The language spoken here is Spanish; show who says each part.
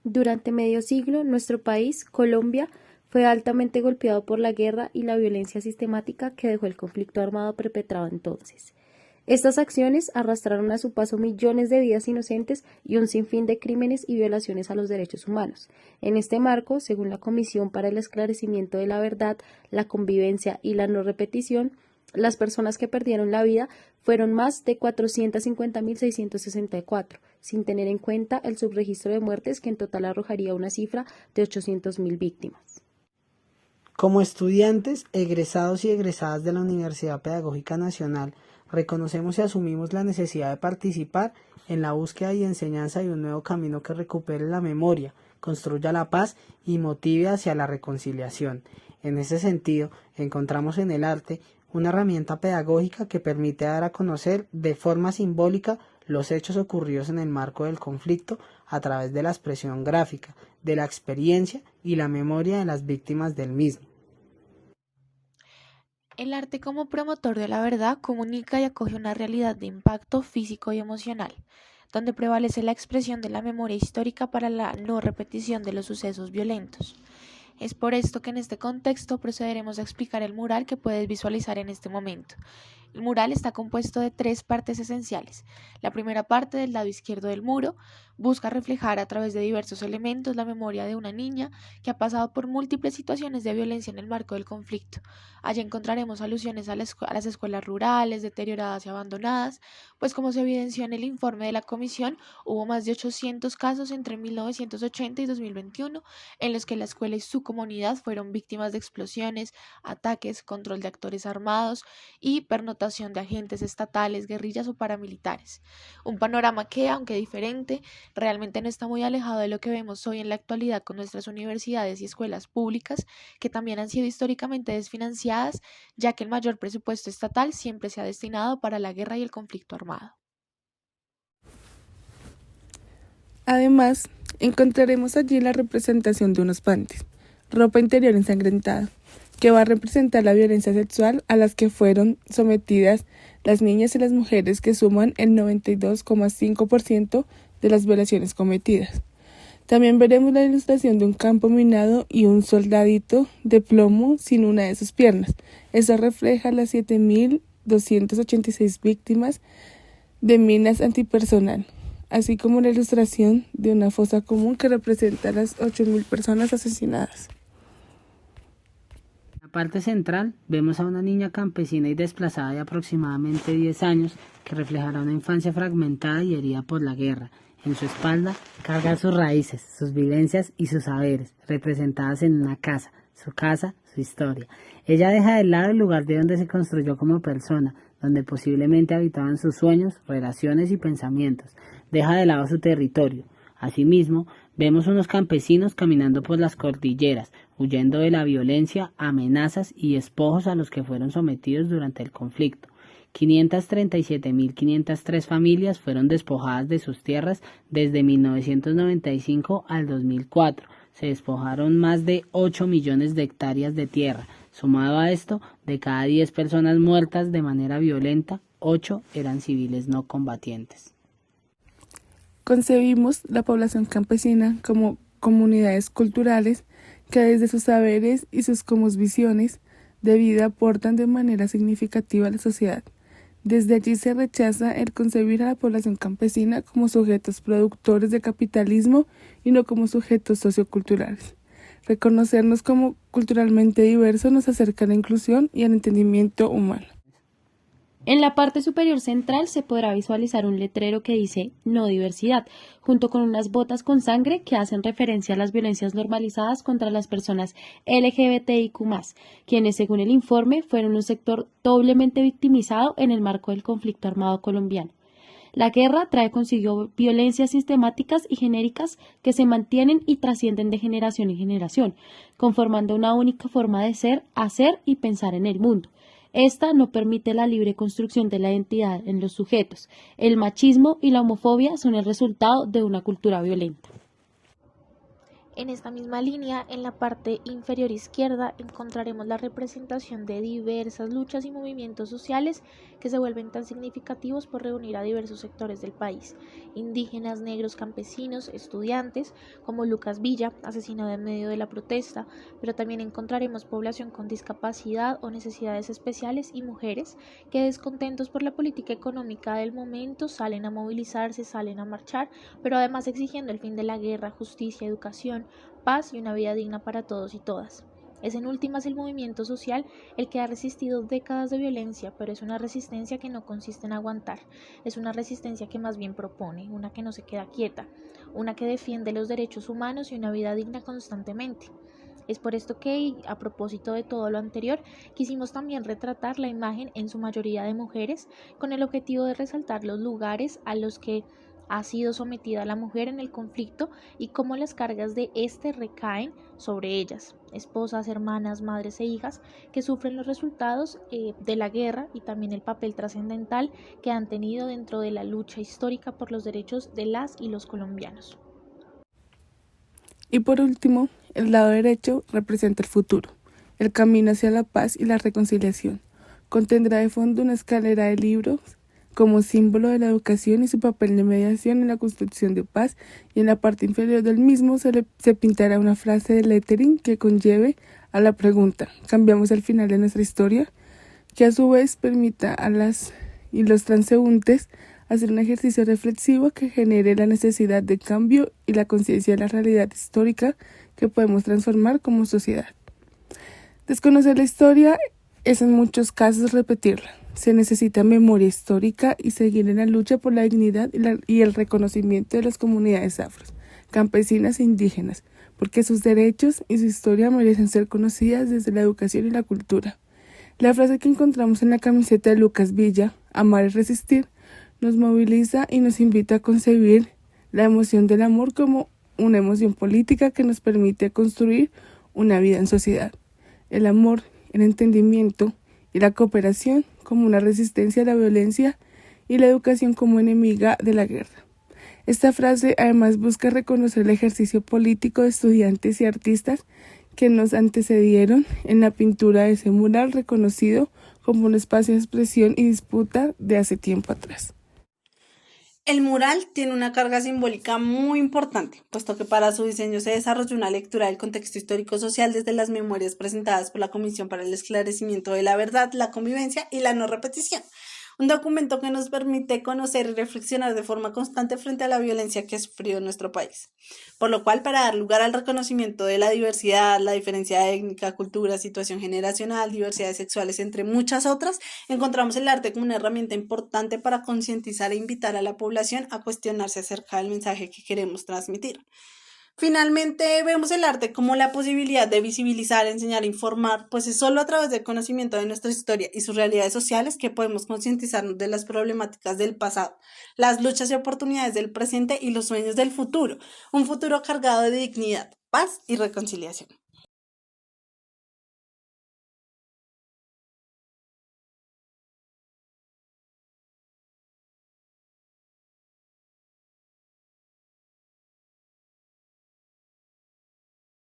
Speaker 1: Durante medio siglo, nuestro país, Colombia, fue altamente golpeado por la guerra y la violencia sistemática que dejó el conflicto armado perpetrado entonces. Estas acciones arrastraron a su paso millones de vidas inocentes y un sinfín de crímenes y violaciones a los derechos humanos. En este marco, según la Comisión para el Esclarecimiento de la Verdad, la Convivencia y la No Repetición, las personas que perdieron la vida fueron más de 450.664, sin tener en cuenta el subregistro de muertes que en total arrojaría una cifra de 800.000 víctimas.
Speaker 2: Como estudiantes, egresados y egresadas de la Universidad Pedagógica Nacional, reconocemos y asumimos la necesidad de participar en la búsqueda y enseñanza de un nuevo camino que recupere la memoria, construya la paz y motive hacia la reconciliación. En ese sentido, encontramos en el arte una herramienta pedagógica que permite dar a conocer de forma simbólica los hechos ocurridos en el marco del conflicto a través de la expresión gráfica, de la experiencia y la memoria de las víctimas del mismo.
Speaker 3: El arte como promotor de la verdad comunica y acoge una realidad de impacto físico y emocional, donde prevalece la expresión de la memoria histórica para la no repetición de los sucesos violentos. Es por esto que en este contexto procederemos a explicar el mural que puedes visualizar en este momento. El mural está compuesto de tres partes esenciales. La primera parte, del lado izquierdo del muro, busca reflejar a través de diversos elementos la memoria de una niña que ha pasado por múltiples situaciones de violencia en el marco del conflicto. Allí encontraremos alusiones a las escuelas rurales, deterioradas y abandonadas, pues como se evidenció en el informe de la comisión, hubo más de 800 casos entre 1980 y 2021 en los que la escuela y su comunidad fueron víctimas de explosiones, ataques, control de actores armados y pernotación de agentes estatales, guerrillas o paramilitares. Un panorama que, aunque diferente, realmente no está muy alejado de lo que vemos hoy en la actualidad con nuestras universidades y escuelas públicas, que también han sido históricamente desfinanciadas, ya que el mayor presupuesto estatal siempre se ha destinado para la guerra y el conflicto armado.
Speaker 4: Además, encontraremos allí la representación de unos panties, ropa interior ensangrentada, que va a representar la violencia sexual a las que fueron sometidas las niñas y las mujeres, que suman el 92,5% de las violaciones cometidas. También veremos la ilustración de un campo minado y un soldadito de plomo sin una de sus piernas. Eso refleja las 7.286 víctimas de minas antipersonal, así como la ilustración de una fosa común que representa a las 8.000 personas asesinadas.
Speaker 2: En la parte central vemos a una niña campesina y desplazada de aproximadamente 10 años que reflejará una infancia fragmentada y herida por la guerra. En su espalda carga sus raíces, sus vivencias y sus saberes, representadas en una casa, su historia. Ella deja de lado el lugar de donde se construyó como persona, donde posiblemente habitaban sus sueños, relaciones y pensamientos. Deja de lado su territorio. Asimismo, vemos unos campesinos caminando por las cordilleras, huyendo de la violencia, amenazas y despojos a los que fueron sometidos durante el conflicto. 537.503 familias fueron despojadas de sus tierras desde 1995 al 2004. Se despojaron más de 8 millones de hectáreas de tierra. Sumado a esto, de cada 10 personas muertas de manera violenta, 8 eran civiles no combatientes.
Speaker 4: Concebimos la población campesina como comunidades culturales que desde sus saberes y sus cosmovisiones de vida aportan de manera significativa a la sociedad. Desde allí se rechaza el concebir a la población campesina como sujetos productores de capitalismo y no como sujetos socioculturales. Reconocernos como culturalmente diversos nos acerca a la inclusión y al entendimiento humano.
Speaker 1: En la parte superior central se podrá visualizar un letrero que dice "No diversidad", junto con unas botas con sangre que hacen referencia a las violencias normalizadas contra las personas LGBTIQ+, quienes, según el informe, fueron un sector doblemente victimizado en el marco del conflicto armado colombiano. La guerra trae consigo violencias sistemáticas y genéricas que se mantienen y trascienden de generación en generación, conformando una única forma de ser, hacer y pensar en el mundo. Esta no permite la libre construcción de la identidad en los sujetos. El machismo y la homofobia son el resultado de una cultura violenta.
Speaker 3: En esta misma línea, en la parte inferior izquierda, encontraremos la representación de diversas luchas y movimientos sociales que se vuelven tan significativos por reunir a diversos sectores del país: indígenas, negros, campesinos, estudiantes, como Lucas Villa, asesinado en medio de la protesta, pero también encontraremos población con discapacidad o necesidades especiales y mujeres que, descontentos por la política económica del momento, salen a movilizarse, salen a marchar, pero además exigiendo el fin de la guerra, justicia, educación, paz y una vida digna para todos y todas. Es en últimas el movimiento social el que ha resistido décadas de violencia, pero es una resistencia que no consiste en aguantar, es una resistencia que más bien propone, una que no se queda quieta, una que defiende los derechos humanos y una vida digna constantemente. Es por esto que, a propósito de todo lo anterior, quisimos también retratar la imagen en su mayoría de mujeres, con el objetivo de resaltar los lugares a los que ha sido sometida la mujer en el conflicto y cómo las cargas de este recaen sobre ellas, esposas, hermanas, madres e hijas, que sufren los resultados de la guerra, y también el papel trascendental que han tenido dentro de la lucha histórica por los derechos de las y los colombianos.
Speaker 4: Y por último, el lado derecho representa el futuro, el camino hacia la paz y la reconciliación. Contendrá de fondo una escalera de libros como símbolo de la educación y su papel de mediación en la construcción de paz, y en la parte inferior del mismo se pintará una frase de lettering que conlleve a la pregunta: ¿cambiamos el final de nuestra historia?, que a su vez permita a las y los transeúntes hacer un ejercicio reflexivo que genere la necesidad de cambio y la conciencia de la realidad histórica que podemos transformar como sociedad. Desconocer la historia es en muchos casos repetirla. Se necesita memoria histórica y seguir en la lucha por la dignidad y el reconocimiento de las comunidades afros, campesinas e indígenas, porque sus derechos y su historia merecen ser conocidas desde la educación y la cultura. La frase que encontramos en la camiseta de Lucas Villa, "Amar es resistir", nos moviliza y nos invita a concebir la emoción del amor como una emoción política que nos permite construir una vida en sociedad. El amor, el entendimiento y la cooperación como una resistencia a la violencia, y la educación como enemiga de la guerra. Esta frase además busca reconocer el ejercicio político de estudiantes y artistas que nos antecedieron en la pintura de ese mural reconocido como un espacio de expresión y disputa de hace tiempo atrás.
Speaker 5: El mural tiene una carga simbólica muy importante, puesto que para su diseño se desarrolló una lectura del contexto histórico-social desde las memorias presentadas por la Comisión para el Esclarecimiento de la Verdad, la Convivencia y la No Repetición, un documento que nos permite conocer y reflexionar de forma constante frente a la violencia que ha sufrido nuestro país. Por lo cual, para dar lugar al reconocimiento de la diversidad, la diferencia étnica, cultura, situación generacional, diversidades sexuales, entre muchas otras, encontramos el arte como una herramienta importante para concientizar e invitar a la población a cuestionarse acerca del mensaje que queremos transmitir. Finalmente, vemos el arte como la posibilidad de visibilizar, enseñar e informar, pues es solo a través del conocimiento de nuestra historia y sus realidades sociales que podemos concientizarnos de las problemáticas del pasado, las luchas y oportunidades del presente y los sueños del futuro, un futuro cargado de dignidad, paz y reconciliación.